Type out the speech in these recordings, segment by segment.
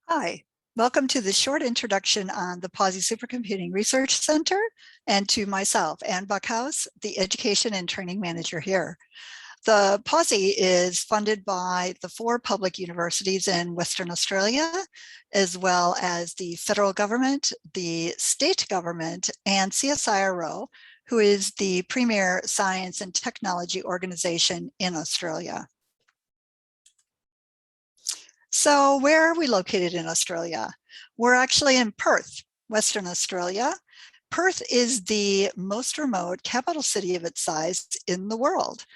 Hi, welcome to the short introduction on the Pawsey Supercomputing Research Center and to myself, Anne Backhaus, the Education and Training Manager here. The Pawsey is funded by the 4 public universities in Western Australia, as well as the federal government, the state government, and CSIRO, who is the premier science and technology organization in Australia. So where are we located in Australia? We're actually in Perth, Western Australia. Perth is the most remote capital city of its size in the world.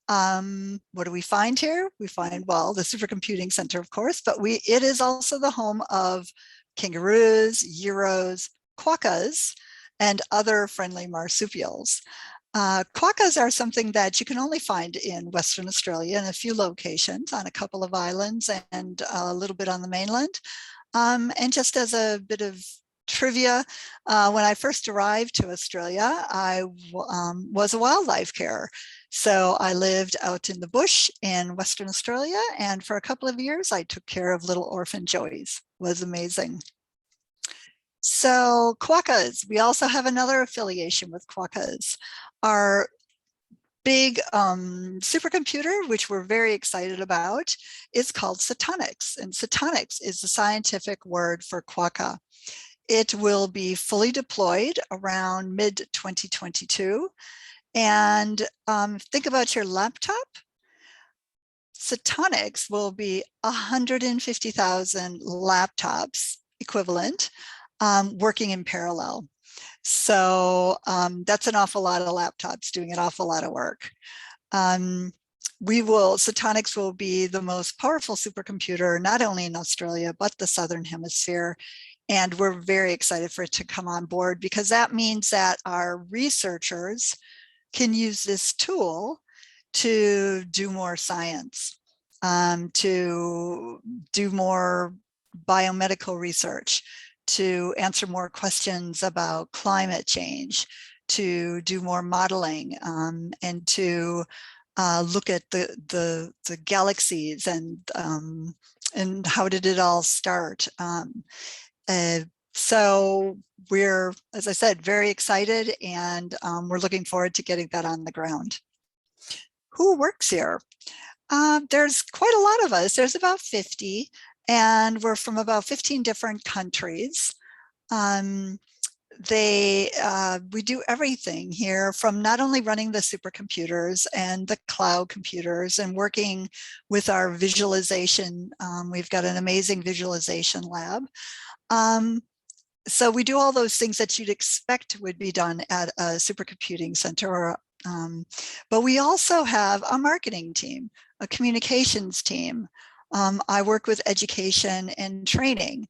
What do we find here? We find, well, the Supercomputing Center, of course, but it is also the home of kangaroos, gyros, quokkas, and other friendly marsupials. Quokkas are something that you can only find in Western Australia in a few locations on a couple of islands and a little bit on the mainland. And just as a bit of trivia, when I first arrived to Australia, I was a wildlife carer. So I lived out in the bush in Western Australia, and for a couple of years, I took care of little orphan joeys. It was amazing. So quokkas, we also have another affiliation with quokkas. Our big supercomputer, which we're very excited about, is called Photonics, and Photonics is the scientific word for quokka. It will be fully deployed around mid-2022. And think about your laptop. Photonics will be 150,000 laptops equivalent working in parallel. So that's an awful lot of laptops doing an awful lot of work. Photonics will be the most powerful supercomputer, not only in Australia, but the Southern Hemisphere. And we're very excited for it to come on board, because that means that our researchers can use this tool to do more science, to do more biomedical research, to answer more questions about climate change, to do more modeling, and to look at the galaxies and how did it all start. So we're, as I said, very excited, and we're looking forward to getting that on the ground. Who works here? There's quite a lot of us. There's about 50. And we're from about 15 different countries. We do everything here, from not only running the supercomputers and the cloud computers and working with our visualization. We've got an amazing visualization lab. So we do all those things that you'd expect would be done at a supercomputing center. But we also have a marketing team, a communications team. I work with education and training.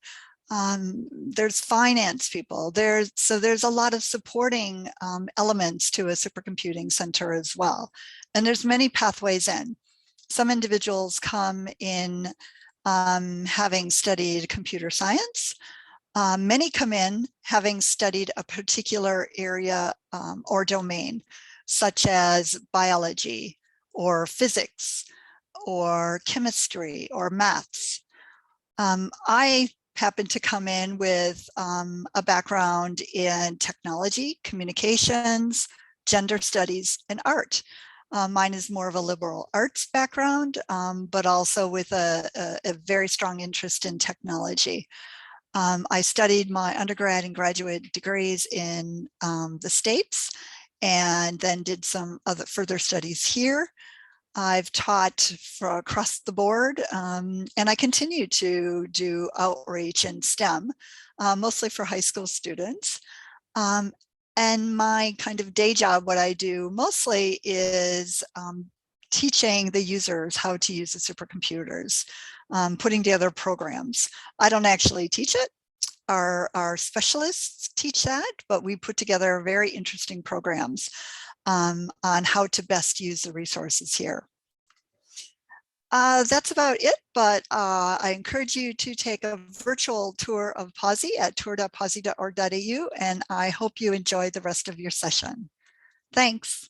There's finance people. So there's a lot of supporting elements to a supercomputing center as well. And there's many pathways in. Some individuals come in having studied computer science. Many come in having studied a particular area or domain, such as biology or physics or chemistry or maths. I happen to come in with a background in technology, communications, gender studies, and art. Mine is more of a liberal arts background, but also with a very strong interest in technology. I studied my undergrad and graduate degrees in the States, and then did some other further studies here. I've taught across the board, and I continue to do outreach in STEM, mostly for high school students. And my kind of day job, what I do mostly is teaching the users how to use the supercomputers, putting together programs. I don't actually teach it. Our specialists teach that, but we put together very interesting programs on how to best use the resources here. That's about it, but I encourage you to take a virtual tour of Pawsey at tour.pawsey.org.au, and I hope you enjoy the rest of your session. Thanks.